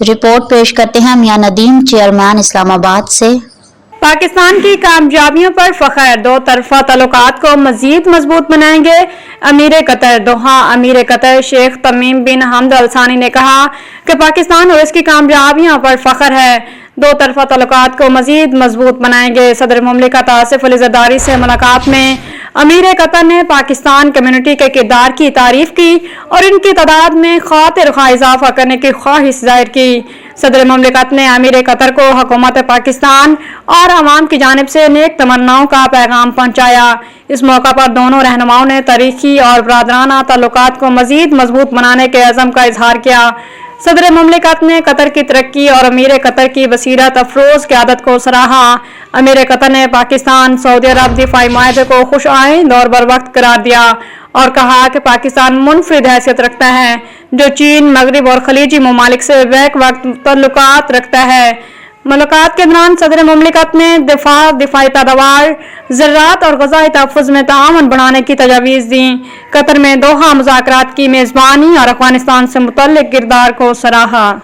Report पेश करते हैं मियां नदीम, चेयरमैन इस्लामाबाद से। पाकिस्तान की कामयाबियों पर फख्र, दो तरफा ताल्लुकात को मजीद मजबूत बनाएंगे अमीर कतर। दोहा। अमीर कतर शेख तमीम बिन हमद अल सानी ने कहा कि पाकिस्तान और इसकी कामयाबियों पर फख्र है, दो तरफा ताल्लुकात को मजीद मजबूत बनाएंगे। सदर मुमलिकत आसिफ अली ज़रदारी से मुलाकात में अमीर कतर ने पाकिस्तान कम्युनिटी के किरदार की तारीफ की और इनकी तादाद में खातिर खा इजाफा करने की ख्वाहिश जाहिर की। सदर मुमलिकत ने अमीर कतर को हुकूमत पाकिस्तान और अवाम की जानिब से नेक तमन्नाओं का पैगाम पहुँचाया। इस मौका पर दोनों रहनुमाओं ने तारीखी और बरादराना ताल्लुकात को मजीद मजबूत बनाने के अज़म का इजहार किया। सदर मुमलिकत ने कतर की तरक्की और अमीर कतर की बसीरत अफरोज क़यादत को सराहा। अमीर कतर ने पाकिस्तान सऊदी अरब दिफाई मुआहदे को खुश आइंद और बरवक्त करार दिया और कहा कि पाकिस्तान मुनफरिद हैसियत रखता है जो चीन, मगरब और खलीजी ममालिक से बैक वक्त ताल्लुकात रखता है। मुलाकात के दौरान सदर मुमलिकत ने दिफाई पैदावार, ज़राअत और ग़ज़ाई तहफ़्फ़ुज़ में ताआवुन बढ़ाने की तजावीज़ दी। कतर में दोहा मुज़ाकरात की मेज़बानी और अफ़गानिस्तान से मुतल्लिक़ किरदार को सराहा।